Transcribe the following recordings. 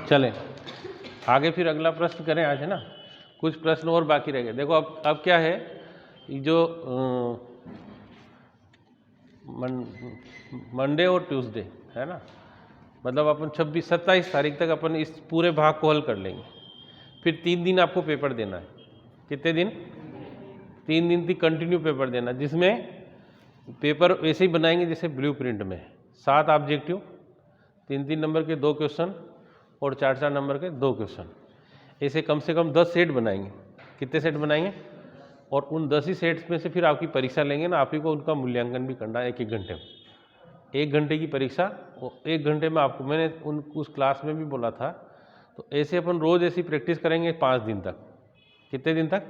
चलें आगे, फिर अगला प्रश्न करें आज, है ना। कुछ प्रश्न और बाकी रह गए। देखो अब क्या है, जो मंडे और ट्यूसडे है ना, मतलब अपन 26-27 तारीख तक अपन इस पूरे भाग को हल कर लेंगे। फिर 3 दिन आपको पेपर देना है। कितने दिन? 3 दिन तक कंटिन्यू पेपर देना, जिसमें पेपर वैसे ही बनाएंगे जैसे ब्लूप्रिंट में। 7 ऑब्जेक्टिव, 3-3 नंबर के 2 क्वेश्चन और 4-4 नंबर के 2 क्वेश्चन, ऐसे कम से कम 10 सेट बनाएंगे। कितने सेट बनाएंगे? और उन 10 ही सेट्स में से फिर आपकी परीक्षा लेंगे ना, आप ही को उनका मूल्यांकन भी करना है 1-1 घंटे में। 1 घंटे की परीक्षा, और 1 घंटे में आपको, मैंने उस क्लास में भी बोला था, तो ऐसे अपन रोज़ ऐसी प्रैक्टिस करेंगे 5 दिन तक। कितने दिन तक?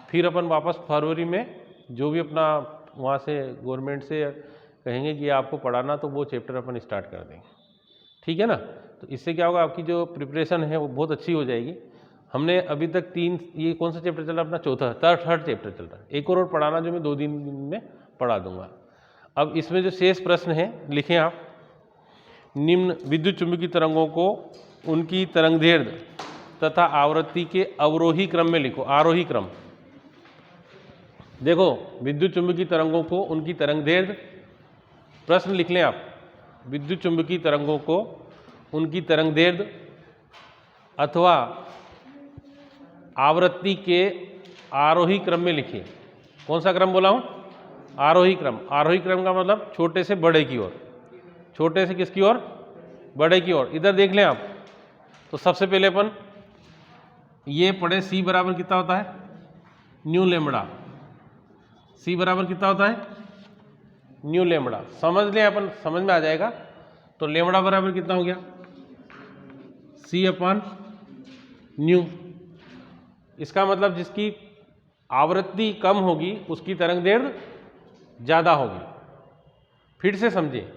फिर अपन वापस फरवरी में जो भी अपना वहाँ से गवर्नमेंट से कहेंगे कि आपको पढ़ाना, तो वो चैप्टर अपन स्टार्ट कर देंगे। ठीक है ना। तो इससे क्या होगा, आपकी जो प्रिपरेशन है वो बहुत अच्छी हो जाएगी। हमने अभी तक 3, ये कौन सा चैप्टर चल रहा है अपना? चौथा, थर्ड चैप्टर चल रहा है। एक और पढ़ाना, जो मैं 2 दिन में पढ़ा दूंगा। अब इसमें जो शेष प्रश्न है लिखें आप। निम्न विद्युत चुंबकीय तरंगों को उनकी तरंगदैर्घ्य तथा आवृत्ति के अवरोही क्रम में लिखो। आरोही क्रम। देखो, विद्युत चुंबकीय तरंगों को उनकी तरंगदैर्घ्य, प्रश्न लिख लें आप। विद्युत चुंबकीय तरंगों को उनकी तरंगदैर्घ्य अथवा आवृत्ति के आरोही क्रम में लिखिए। कौन सा क्रम बोला हूं? आरोही क्रम। आरोही क्रम का मतलब छोटे से बड़े की ओर। छोटे से किसकी ओर? बड़े की ओर। इधर देख लें आप। तो सबसे पहले अपन ये पढ़े, सी बराबर कितना होता है? New lambda. सी बराबर कितना होता है? New lambda. समझ लें अपन, समझ में आ जाएगा। तो लेमड़ा बराबर कितना हो गया? सी अपॉन न्यू। इसका मतलब जिसकी आवृत्ति कम होगी उसकी तरंगदैर्घ्य ज़्यादा होगी। फिर से समझिए,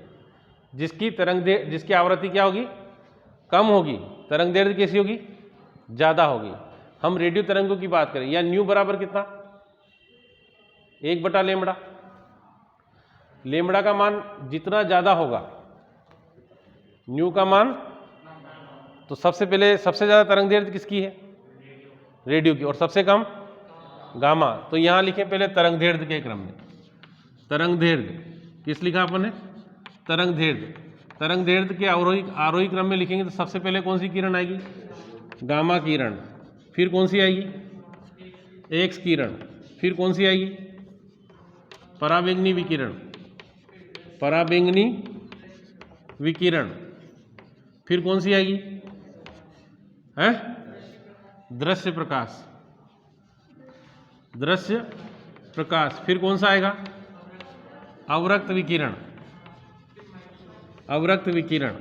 जिसकी आवृत्ति क्या होगी? कम होगी, तरंगदैर्घ्य कैसी होगी? ज़्यादा होगी। हम रेडियो तरंगों की बात करें, या न्यू बराबर कितना? 1/λ। लेमड़ा का मान जितना ज़्यादा होगा न्यू का मान, तो सबसे पहले सबसे ज़्यादा तरंगदैर्घ्य किसकी है? रेडियो की। और सबसे कम गामा। तो यहाँ लिखें पहले तरंगदैर्घ्य के क्रम में। तरंगदैर्घ्य किस लिखा अपन ने? तरंगदैर्घ्य। तरंगदैर्घ्य के आरोही क्रम में लिखेंगे तो सबसे पहले कौन सी किरण आएगी? गामा किरण। फिर कौन सी आएगी? एक्स किरण। फिर कौन सी आएगी? पराबैंगनी विकिरण। पराबैंगनी विकिरण। फिर कौन सी आएगी? है दृश्य प्रकाश। दृश्य प्रकाश। फिर कौन सा आएगा? अवरक्त विकिरण। अवरक्त विकिरण।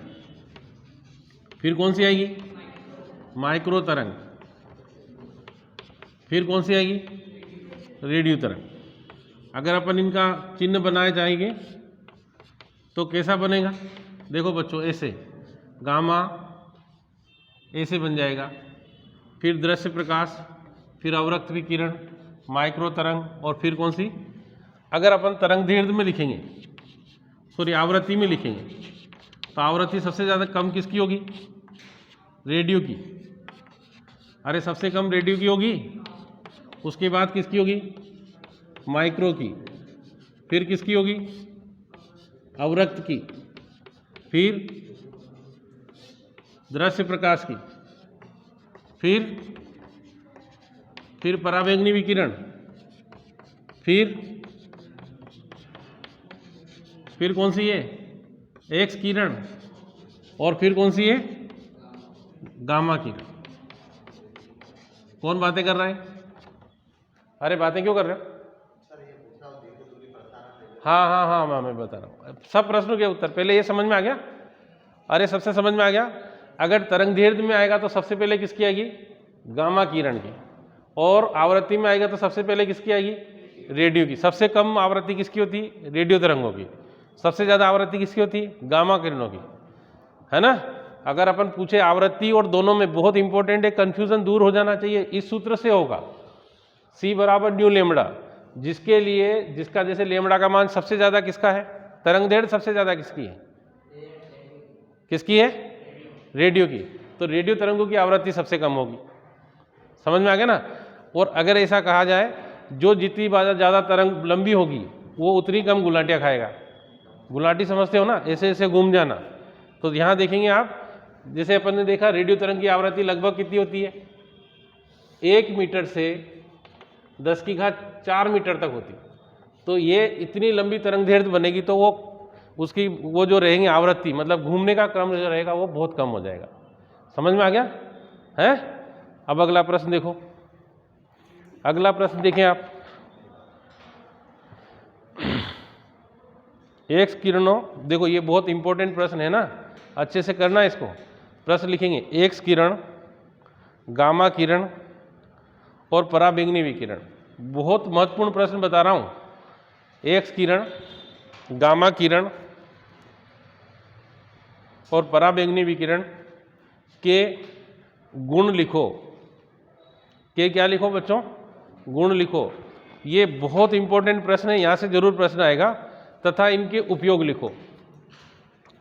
फिर कौन सी आएगी? माइक्रो तरंग। फिर कौन सी आएगी? रेडियो तरंग। अगर अपन इनका चिन्ह बनाए जाएंगे तो कैसा बनेगा? देखो बच्चों, ऐसे गामा ऐसे बन जाएगा, फिर दृश्य प्रकाश, फिर अवरक्त विकिरण, माइक्रो तरंग, और फिर कौन सी? अगर अपन तरंगदैर्घ्य में लिखेंगे, सॉरी आवृत्ति में लिखेंगे, तो आवृत्ति सबसे ज़्यादा कम किसकी होगी? रेडियो की। अरे सबसे कम रेडियो की होगी, उसके बाद किसकी होगी? माइक्रो की। फिर किसकी होगी? अवरक्त की। फिर दृश्य प्रकाश की। फिर पराबैंगनी विकिरण। फिर कौन सी है? एक्स किरण। और फिर कौन सी है? गामा किरण। कौन बातें कर रहा है? अरे बातें क्यों कर रहे हो? हाँ, मैं बता रहा हूँ सब प्रश्नों के उत्तर। पहले ये समझ में आ गया? अरे सबसे समझ में आ गया। अगर तरंगदैर्घ्य में आएगा तो सबसे पहले किसकी आएगी? गामा किरण की। और आवृत्ति में आएगा तो सबसे पहले किसकी आएगी? रेडियो की। सबसे कम आवृत्ति किसकी होती? रेडियो तरंगों की। सबसे ज़्यादा आवृत्ति किसकी होती? गामा किरणों की, है ना। अगर अपन पूछे आवृत्ति और दोनों में, बहुत इंपॉर्टेंट है, कंफ्यूजन दूर हो जाना चाहिए, इस सूत्र से होगा। सी बराबर न्यू लेमड़ा, जिसके लिए, जिसका जैसे लेमड़ा का मान सबसे ज़्यादा किसका है? तरंगदैर्घ्य सबसे ज़्यादा किसकी है? किसकी है? रेडियो की। तो रेडियो तरंगों की आवृत्ति सबसे कम होगी। समझ में आ गया ना। और अगर ऐसा कहा जाए जो जितनी ज़्यादा तरंग लंबी होगी वो उतनी कम गुलाटियाँ खाएगा। गुलाटी समझते हो ना, ऐसे ऐसे घूम जाना। तो यहाँ देखेंगे आप, जैसे अपन ने देखा रेडियो तरंग की आवृत्ति लगभग कितनी होती है, 1 मीटर से 10⁴ मीटर तक होती। तो ये इतनी लंबी तरंग दैर्ध्य बनेगी तो वो उसकी वो जो रहेंगे आवृत्ति, मतलब घूमने का क्रम जो रहेगा वो बहुत कम हो जाएगा। समझ में आ गया है। अब अगला प्रश्न देखो, अगला प्रश्न देखें आप। एक्स किरणों, देखो ये बहुत इंपॉर्टेंट प्रश्न है ना, अच्छे से करना इसको। प्रश्न लिखेंगे, एक्स किरण, गामा किरण और पराबैंगनी विकिरण। बहुत महत्वपूर्ण प्रश्न बता रहा हूं। एक्स किरण, गामा किरण और पराबैंगनी विकिरण के गुण लिखो। के क्या लिखो बच्चों, गुण लिखो। ये बहुत इंपॉर्टेंट प्रश्न है, यहां से जरूर प्रश्न आएगा। तथा इनके उपयोग लिखो।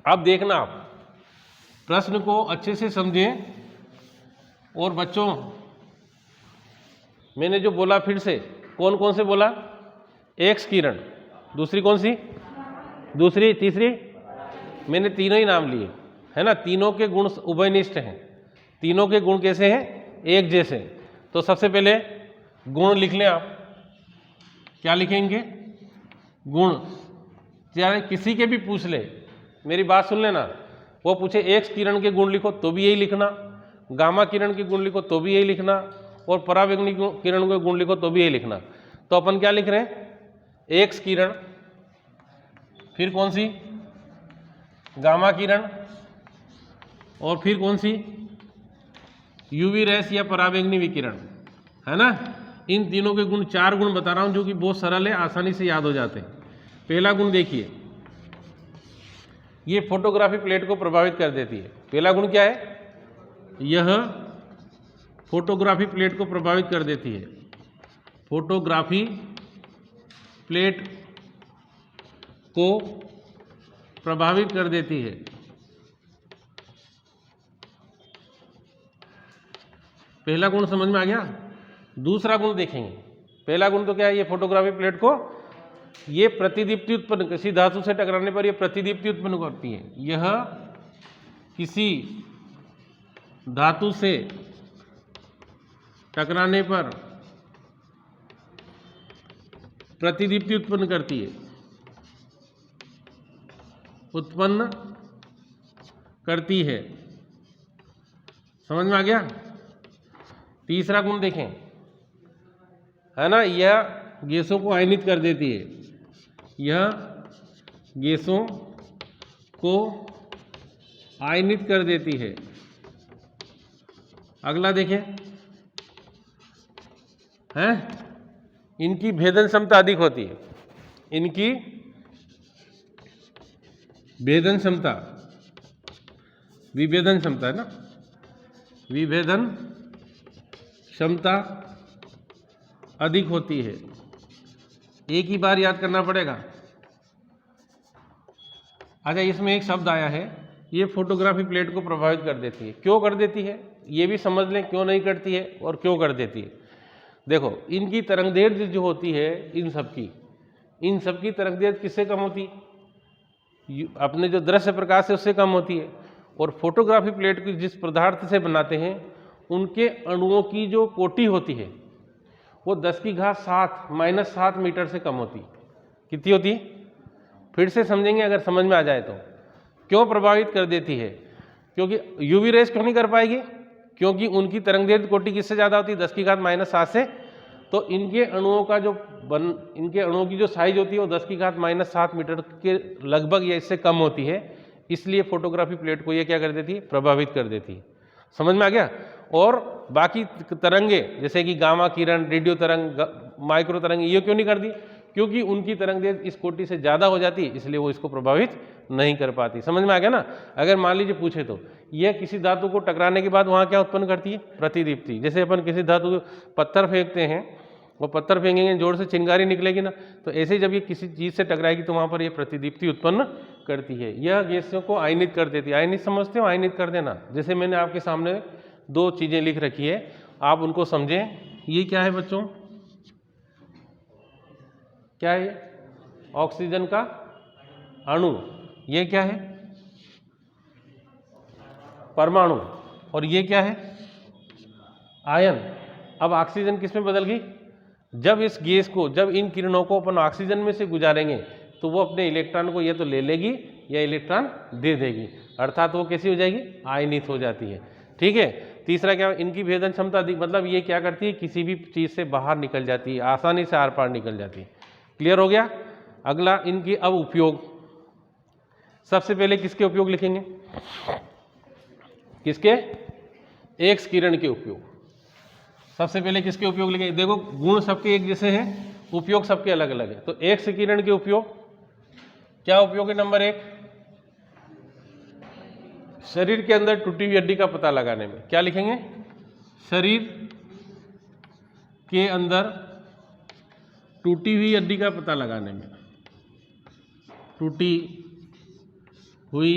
अब देखना, आप प्रश्न को अच्छे से समझें। और बच्चों मैंने जो बोला फिर से, कौन कौन से बोला, एक्स किरण, दूसरी कौन सी, दूसरी, तीसरी, मैंने तीनों ही नाम लिए है ना। तीनों के गुण उभयनिष्ठ हैं, तीनों के गुण कैसे हैं, एक जैसे। तो सबसे पहले गुण लिख लें आप। क्या लिखेंगे, गुण। चाहे किसी के भी पूछ ले, मेरी बात सुन लेना, वो पूछे एक्स किरण के गुण लिखो तो भी यही लिखना, गामा किरण के गुण लिखो तो भी यही लिखना, और पराबैंगनी किरण के गुण लिखो तो भी यही लिखना। तो अपन क्या लिख रहे हैं, एक्स किरण, फिर कौन सी, गामा किरण, और फिर कौन सी, यूवी रेस या पराबैंगनी विकिरण, है ना। इन तीनों के गुण, 4 गुण बता रहा हूं जो कि बहुत सरल है, आसानी से याद हो जाते हैं। पहला गुण देखिए, ये फोटोग्राफी प्लेट को प्रभावित कर देती है। पहला गुण क्या है, यह फोटोग्राफी प्लेट को प्रभावित कर देती है। फोटोग्राफी प्लेट को प्रभावित कर देती है। पहला गुण समझ में आ गया। दूसरा गुण देखेंगे, पहला गुण तो क्या है, ये फोटोग्राफी प्लेट को ये प्रतिदीप्ति उत्पन्न, किसी धातु से टकराने पर यह प्रतिदीप्ति उत्पन्न करती है। यह किसी धातु से टकराने पर प्रतिदीप्ति उत्पन्न करती है, उत्पन्न करती है। समझ में आ गया। तीसरा गुण देखें, है ना, यह गैसों को आयनित कर देती है। यह गैसों को आयनित कर देती है। अगला देखें, है, इनकी भेदन क्षमता अधिक होती है। इनकी भेदन क्षमता, विभेदन क्षमता है ना, विभेदन क्षमता अधिक होती है। एक ही बार याद करना पड़ेगा। अच्छा, इसमें एक शब्द आया है, ये फोटोग्राफी प्लेट को प्रभावित कर देती है। क्यों कर देती है ये भी समझ लें, क्यों नहीं करती है और क्यों कर देती है। देखो, इनकी तरंगदैर्ध्य जो होती है, इन सबकी तरंगदैर्ध्य किससे कम होती है, अपने जो दृश्य प्रकाश है उससे कम होती है। और फोटोग्राफी प्लेट को जिस पदार्थ से बनाते हैं उनके अणुओं की जो कोटि होती है वो 10⁻⁷ -7 मीटर से कम होती। कितनी होती, फिर से समझेंगे अगर समझ में आ जाए तो। क्यों प्रभावित कर देती है, क्योंकि यूवी रेस क्यों नहीं कर पाएगी, क्योंकि उनकी तरंगदैर्ध्य कोटि किससे ज़्यादा होती है, 10⁻⁷ से। तो इनके अणुओं का जो इनके अणुओं की जो साइज होती है वो 10⁻⁷ मीटर के लगभग या इससे कम होती है। इसलिए फोटोग्राफी प्लेट को ये क्या कर देती है, प्रभावित कर देती है। समझ में आ गया। और बाकी तरंगे जैसे कि गामा किरण, रेडियो तरंग, माइक्रो तरंग, ये क्यों नहीं कर दी, क्योंकि उनकी तरंगदैर्ध्य इस कोटि से ज़्यादा हो जाती है, इसलिए वो इसको प्रभावित नहीं कर पाती। समझ में आ गया ना। अगर मान लीजिए पूछे तो यह किसी धातु को टकराने के बाद वहाँ क्या उत्पन्न करती है, प्रतिदीप्ति। जैसे अपन किसी धातु को पत्थर फेंकते हैं, वो पत्थर फेंकेंगे जोर से चिंगारी निकलेगी ना, तो ऐसे जब ये किसी चीज़ से टकराएगी तो वहाँ पर ये प्रतिदीप्ति उत्पन्न करती है, यह गैसों को आयनित कर देती है। आयनित समझते हो? आयनित कर देना। जैसे मैंने आपके सामने दो चीज़ें लिख रखी है, आप उनको समझें। ये क्या है बच्चों? क्या है ये? ऑक्सीजन का अणु। ये क्या है? परमाणु। और ये क्या है? आयन। अब ऑक्सीजन किस में बदल गई? जब इस गैस को, जब इन किरणों को अपन ऑक्सीजन में से गुजारेंगे तो वो अपने इलेक्ट्रॉन को या तो ले लेगी या इलेक्ट्रॉन दे देगी, अर्थात वो कैसी हो जाएगी? आयनित हो जाती है। ठीक है। तीसरा क्या? इनकी भेदन क्षमता अधिक, मतलब ये क्या करती है? किसी भी चीज़ से बाहर निकल जाती है, आसानी से आर पार निकल जाती है। क्लियर हो गया? अगला इनकी अब उपयोग। सबसे पहले किसके उपयोग लिखेंगे? किसके? एक्स किरण के उपयोग। सबसे पहले किसके उपयोग लिखेंगे? देखो गुण सबके एक जैसे हैं, उपयोग सबके अलग अलग है। तो एक्स किरण के उपयोग, क्या उपयोग है? नंबर 1, शरीर के अंदर टूटी हुई हड्डी का पता लगाने में। क्या लिखेंगे? शरीर के अंदर टूटी हुई हड्डी का पता लगाने में। टूटी हुई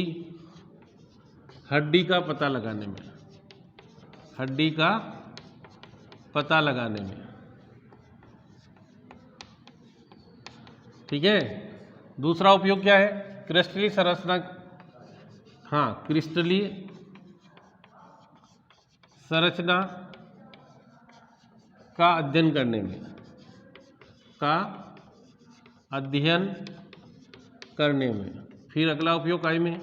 हड्डी का पता लगाने में, हड्डी का पता लगाने में। ठीक है। दूसरा उपयोग क्या है? क्रिस्टलीय संरचना, हाँ, क्रिस्टलीय संरचना का अध्ययन करने में, का अध्ययन करने में। फिर अगला उपयोग काय में?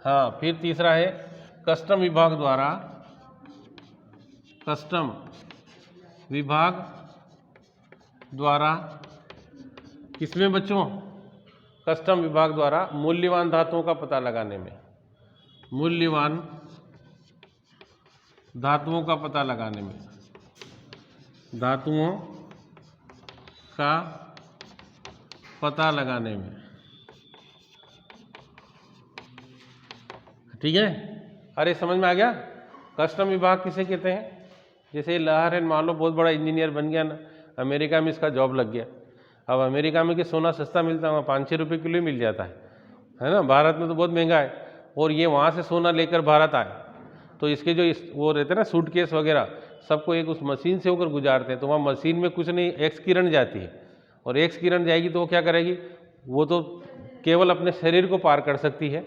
हाँ, फिर तीसरा है कस्टम विभाग द्वारा, कस्टम विभाग द्वारा, किसमें बच्चों? कस्टम विभाग द्वारा मूल्यवान धातुओं का पता लगाने में। मूल्यवान धातुओं का पता लगाने में, धातुओं का पता लगाने में। ठीक है। अरे समझ में आ गया? कस्टम विभाग किसे कहते हैं? जैसे लहर है, मान लो बहुत बड़ा इंजीनियर बन गया ना, अमेरिका में इसका जॉब लग गया। अब अमेरिका में कि सोना सस्ता मिलता है, वहाँ 5-6 रुपये किलो ही मिल जाता है ना। भारत में तो बहुत महंगा है। और ये वहाँ से सोना लेकर भारत आए तो इसके जो वो रहते हैं ना सूटकेस वगैरह, सबको एक उस मशीन से होकर गुजारते हैं। तो वहाँ मशीन में कुछ नहीं, एक्स किरण जाती है, और एक्स किरण जाएगी तो वो क्या करेगी? वो तो केवल अपने शरीर को पार कर सकती है,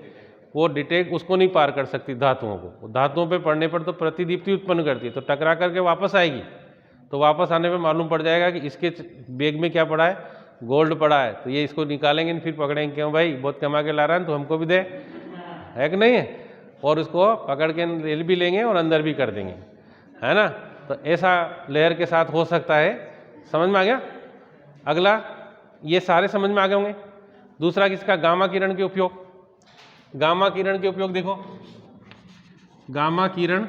वो डिटेक्ट उसको नहीं पार कर सकती धातुओं को। धातुओं पे पड़ने पर तो प्रतिदीप्ति उत्पन्न करती है, तो टकरा करके वापस आएगी। तो वापस आने पे मालूम पड़ जाएगा कि इसके बैग में क्या पड़ा है? गोल्ड पड़ा है। तो ये इसको निकालेंगे, फिर पकड़ेंगे, क्यों भाई बहुत कमा के ला रहा है तो हमको भी दे, है कि नहीं है? और उसको पकड़ के रेल भी लेंगे और अंदर भी कर देंगे, है ना। तो ऐसा लेयर के साथ हो सकता है। समझ में आ गया? अगला, ये सारे समझ में आ गए होंगे। दूसरा किसका? गामा किरण के उपयोग। गामा किरण के उपयोग देखो, गामा किरण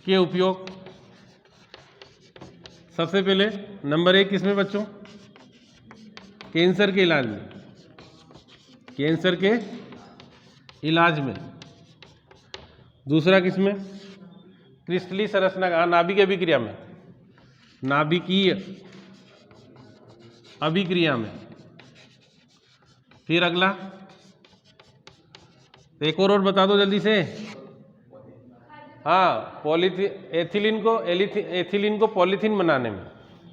के उपयोग सबसे पहले नंबर 1 किसमें बच्चों? कैंसर के इलाज में। कैंसर के इलाज में। दूसरा किसमें? क्रिस्टलीय संरचना, नाभिकीय अभिक्रिया में। नाभिकीय अभिक्रिया में। फिर अगला, एक और बता दो जल्दी से। हाँ, एथिलीन को पॉलीथीन बनाने में।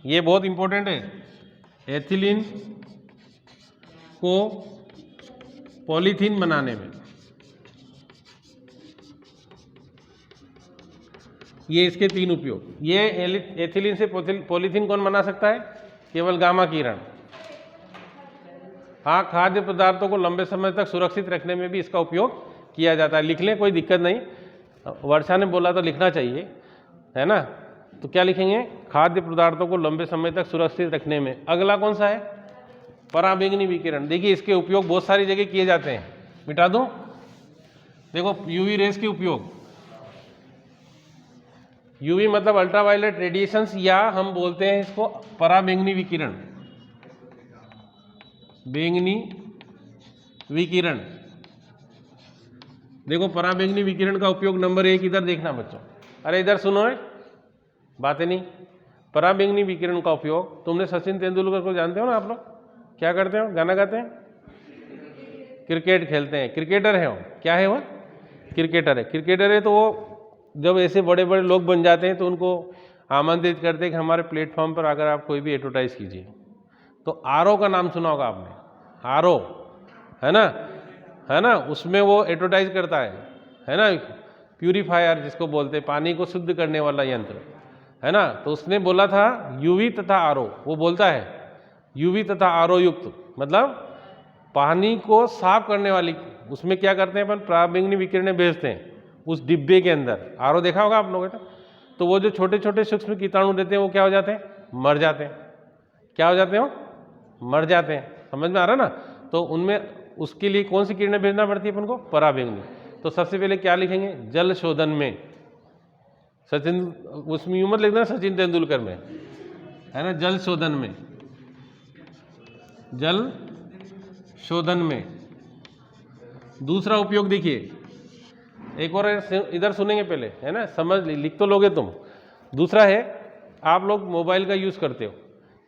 ये बहुत इंपॉर्टेंट है। एथिलीन को पॉलीथीन बनाने में, ये इसके 3 उपयोग। ये एथिलीन से पॉलीथीन कौन बना सकता है? केवल गामा किरण। हाँ, खाद्य पदार्थों को लंबे समय तक सुरक्षित रखने में भी इसका उपयोग किया जाता है। लिख लें, कोई दिक्कत नहीं। वर्षा ने बोला तो लिखना चाहिए, है ना। तो क्या लिखेंगे? खाद्य पदार्थों को लंबे समय तक सुरक्षित रखने में। अगला कौन सा है? पराबैंगनी विकिरण। देखिए इसके उपयोग बहुत सारी जगह किए जाते हैं। मिटा दूं? देखो यूवी रेस के उपयोग। यूवी मतलब अल्ट्रावायलेट रेडिएशंस, या हम बोलते हैं इसको पराबैंगनी विकिरण। बैंगनी विकिरण। देखो पराबैंगनी विकिरण का उपयोग नंबर 1, इधर देखना बच्चों। अरे इधर सुनो है, बातें नहीं। पराबैंगनी विकिरण का उपयोग, तुमने सचिन तेंदुलकर को जानते हो ना आप लोग? क्या करते हो? गाना गाते हैं, क्रिकेट खेलते हैं, क्रिकेटर है वो, क्या है वो, क्रिकेटर है। क्रिकेटर है तो वो जब ऐसे बड़े बड़े लोग बन जाते हैं तो उनको आमंत्रित करते हैं कि हमारे प्लेटफॉर्म पर अगर आप कोई भी एडवर्टाइज कीजिए। तो आरओ का नाम सुना होगा आपने, आरओ है ना, उसमें वो एडवर्टाइज करता है ना, प्यूरिफायर जिसको बोलते हैं, पानी को शुद्ध करने वाला यंत्र, है ना। तो उसने बोला था यूवी तथा आरओ, वो बोलता है यूवी तथा आरओ युक्त, मतलब पानी को साफ करने वाली, उसमें क्या करते हैं अपन, पराबैंगनी विकिरणें भेजते हैं उस डिब्बे के अंदर। आरओ देखा होगा आप लोगों ने, तो वो जो छोटे छोटे सूक्ष्म कीटाणु रहते हैं वो क्या हो जाते हैं, मर जाते हैं। क्या हो जाते हैं, वो मर जाते हैं। समझ में आ रहा ना। तो उनमें उसके लिए कौन सी किरणें भेजना पड़ती है अपन को, पराबैंगनी। तो सबसे पहले क्या लिखेंगे, जल शोधन में, सचिन, उसमें यूं मत लिखना सचिन तेंदुलकर में, है ना, जल शोधन में, जल शोधन में। दूसरा उपयोग देखिए, एक और इधर सुनेंगे पहले, है ना, समझ लिख तो लोगे तुम। दूसरा है, आप लोग मोबाइल का यूज़ करते हो,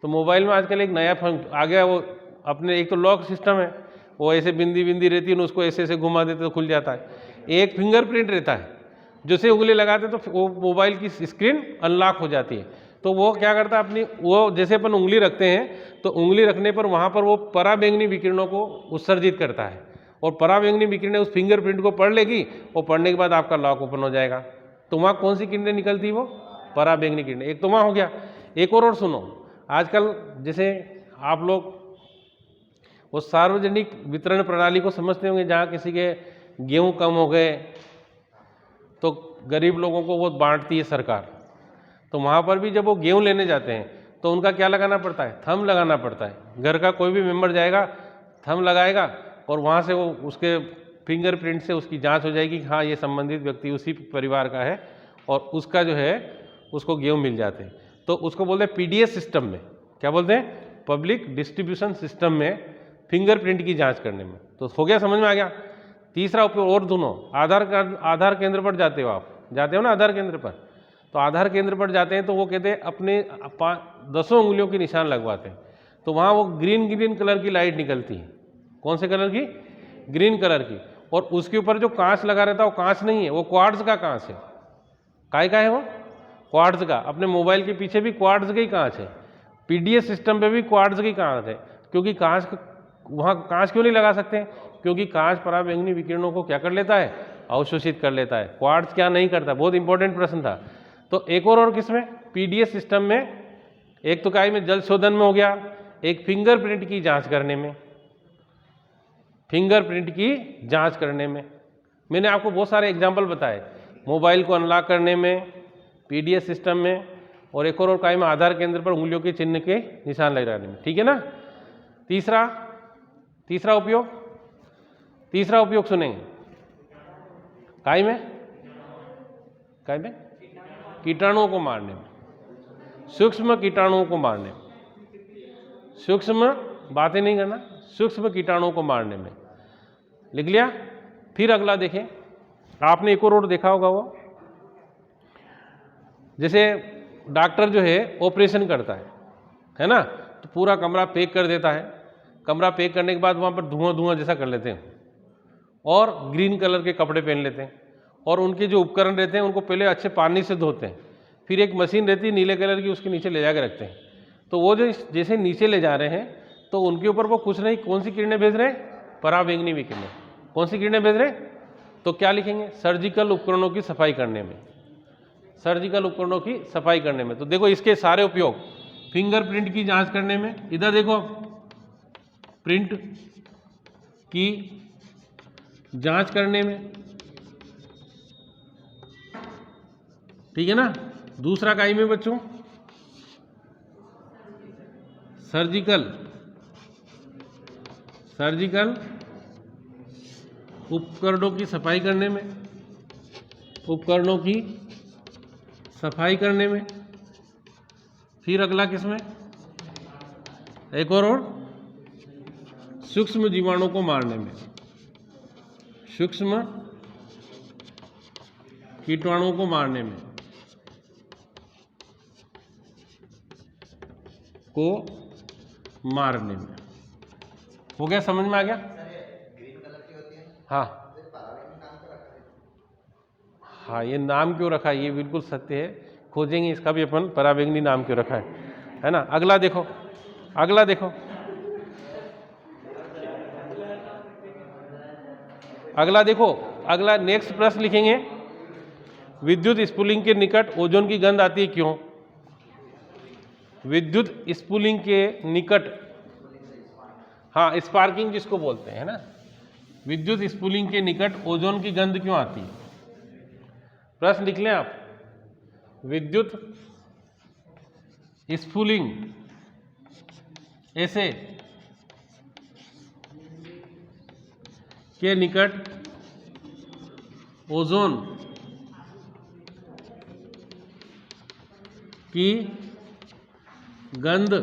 तो मोबाइल में आजकल एक नया फंक्शन आ गया, वो अपने एक तो लॉक सिस्टम है, वो ऐसे बिंदी बिंदी रहती है, उसको ऐसे ऐसे घुमा देते तो खुल जाता है। एक फिंगरप्रिंट रहता है, जैसे उंगली लगाते तो वो मोबाइल की स्क्रीन अनलॉक हो जाती है। तो वो क्या करता है, अपनी वो जैसे अपन उंगली रखते हैं तो उंगली रखने पर वहाँ पर वो पराबैंगनी विकिरणों को उत्सर्जित करता है, और पराबैंगनी विकिरणें उस फिंगरप्रिंट को पढ़ लेगी, और पढ़ने के बाद आपका लॉक ओपन हो जाएगा। तो वहाँ कौन सी किरणें निकलती, वो पराबैंगनी किरणें। एक तो वहाँ हो गया। एक और सुनो, आजकल जैसे आप लोग वो सार्वजनिक वितरण प्रणाली को समझते होंगे, जहाँ किसी के गेहूँ कम हो गए तो गरीब लोगों को वो बांटती है सरकार। तो वहाँ पर भी जब वो गेहूँ लेने जाते हैं तो उनका क्या लगाना पड़ता है, थंब लगाना पड़ता है। घर का कोई भी मेंबर जाएगा, थंब लगाएगा, और वहाँ से वो उसके फिंगरप्रिंट से उसकी जांच हो जाएगी कि हाँ ये संबंधित व्यक्ति उसी परिवार का है, और उसका जो है उसको गेहूँ मिल जाते हैं। तो उसको बोलते हैं पीडीएस सिस्टम में, क्या बोलते हैं, पब्लिक डिस्ट्रीब्यूशन सिस्टम में फिंगरप्रिंट की जांच करने में। तो हो गया, समझ में आ गया। तीसरा उपयोग और दोनों, आधार कार्ड, आधार केंद्र पर जाते हो आप, जाते हो ना आधार केंद्र पर, तो आधार केंद्र पर जाते हैं तो वो कहते हैं अपने 10 उंगलियों के निशान लगवाते हैं। तो वहाँ वो ग्रीन ग्रीन कलर की लाइट निकलती है। कौन से कलर की, ग्रीन कलर की। और उसके ऊपर जो कांच लगा रहता है वो कांच नहीं है, वो क्वार्ट्ज का कांच है। काय का है वो, क्वार्ट्ज का। अपने मोबाइल के पीछे भी क्वार्ट्ज का ही कांच है, पीडीएस सिस्टम पे भी क्वार्ट्ज की कांच है। क्योंकि कांच, वहाँ कांच क्यों नहीं लगा सकते, क्योंकि कांच पराबैंगनी विकिरणों को क्या कर लेता है, अवशोषित कर लेता है। क्वार्ट्ज क्या नहीं करता, बहुत इंपॉर्टेंट प्रश्न था। तो एक और किसमें, पीडीएस सिस्टम में। एक तो काय में, जल शोधन में हो गया, एक फिंगरप्रिंट की जांच करने में, फिंगरप्रिंट की जांच करने में। मैंने आपको बहुत सारे एग्जाम्पल बताए, मोबाइल को अनलॉक करने में, पीडीएस सिस्टम में, और एक और काय में, आधार केंद्र पर उंगलियों के चिन्ह के निशान लगाने में। ठीक है ना। तीसरा उपयोग सुनेंगे, काय में कीटाणुओं को मारने में, सूक्ष्म कीटाणुओं को मारने में, सूक्ष्म बातें नहीं करना, सूक्ष्म कीटाणुओं को मारने में। लिख लिया। फिर अगला देखें, आपने एक और देखा होगा, वो जैसे डॉक्टर जो है ऑपरेशन करता है ना, तो पूरा कमरा पैक कर देता है। कमरा पैक करने के बाद वहाँ पर धुआं धुआं जैसा कर लेते हैं, और ग्रीन कलर के कपड़े पहन लेते हैं, और उनके जो उपकरण रहते हैं उनको पहले अच्छे पानी से धोते हैं। फिर एक मशीन रहती है नीले कलर की, उसके नीचे ले जाकर रखते हैं। तो वो जो जैसे नीचे ले जा रहे हैं तो उनके ऊपर वो कुछ नहीं, कौन सी किरणें भेज रहे हैं, पराबैंगनी विकिरणें। कौन सी किरणें भेज रहे हैं, तो क्या लिखेंगे, सर्जिकल उपकरणों की सफाई करने में, सर्जिकल उपकरणों की सफाई करने में। तो देखो इसके सारे उपयोग, फिंगरप्रिंट की जांच करने में, इधर देखो प्रिंट की जांच करने में, ठीक है ना। दूसरा काय में बच्चों, सर्जिकल उपकरणों की सफाई करने में, उपकरणों की सफाई करने में। फिर अगला किसमें, एक और सूक्ष्म जीवाणु को मारने में, सूक्ष्म कीटाणुओं को मारने में, को मारने में। हो गया, समझ में आ गया। हाँ हाँ, ये नाम क्यों रखा है, ये बिल्कुल सत्य है, खोजेंगे इसका भी अपन, पराबैंगनी नाम क्यों रखा है ना। अगला देखो, अगला देखो, अगला देखो, अगला नेक्स्ट प्रश्न लिखेंगे, विद्युत स्फुलिंग के निकट ओजोन की गंध आती है क्यों? विद्युत स्फुलिंग के निकट, हाँ स्पार्किंग जिसको बोलते हैं ना, विद्युत स्फुलिंग के निकट ओजोन की गंध क्यों आती है? प्रश्न लिख लें आप, विद्युत स्फुलिंग ऐसे के निकट ओजोन की गंध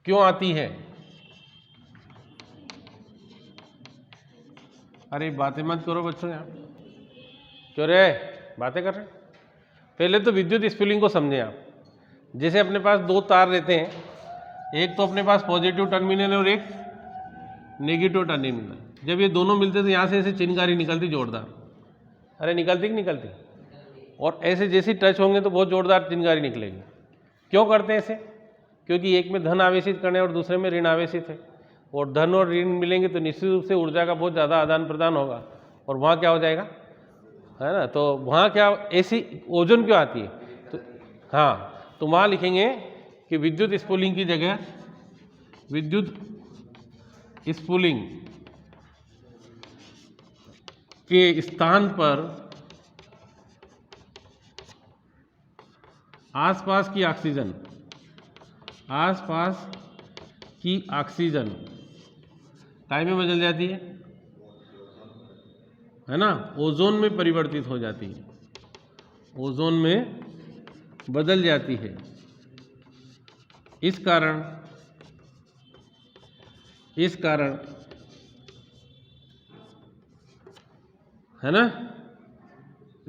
क्यों आती है? अरे बातें मत करो बच्चों, यहाँ क्यों रे बातें कर रहे? पहले तो विद्युत स्फुलिंग को समझें आप। जैसे अपने पास दो तार रहते हैं, एक तो अपने पास पॉजिटिव टर्मिनल और एक नेगेटिव टर्मिनल, जब ये दोनों मिलते तो यहाँ से ऐसे चिनगारी निकलती जोरदार, अरे निकलती कि निकलती, और ऐसे जैसे टच होंगे तो बहुत जोरदार चिनगारी निकलेगी। क्यों करते हैं ऐसे? क्योंकि एक में धन आवेशित करने और दूसरे में ऋण आवेशित है, और धन और ऋण मिलेंगे तो निश्चित रूप से ऊर्जा का बहुत ज़्यादा आदान प्रदान होगा, और वहाँ क्या हो जाएगा, है ना। तो वहाँ क्या ऐसी ओजोन क्यों आती है? तो हाँ, तो वहाँ लिखेंगे कि विद्युत स्फुलिंग की जगह, विद्युत स्फुलिंग के स्थान पर आसपास की ऑक्सीजन, आसपास की ऑक्सीजन काय में बदल जाती है ना, ओजोन में परिवर्तित हो जाती है, ओजोन में बदल जाती है। इस कारण है ना,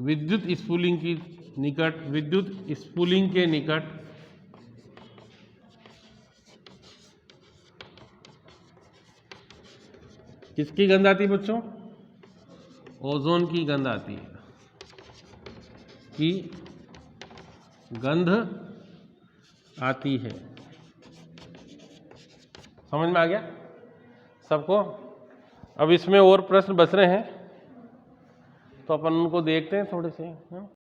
विद्युत स्फुलिंग की निकट, विद्युत स्फुलिंग के निकट किसकी गंध आती है बच्चों? ओजोन की गंध आती है, की गंध आती है। समझ में आ गया सबको? अब इसमें और प्रश्न बच रहे हैं तो अपन उनको देखते हैं थोड़े से।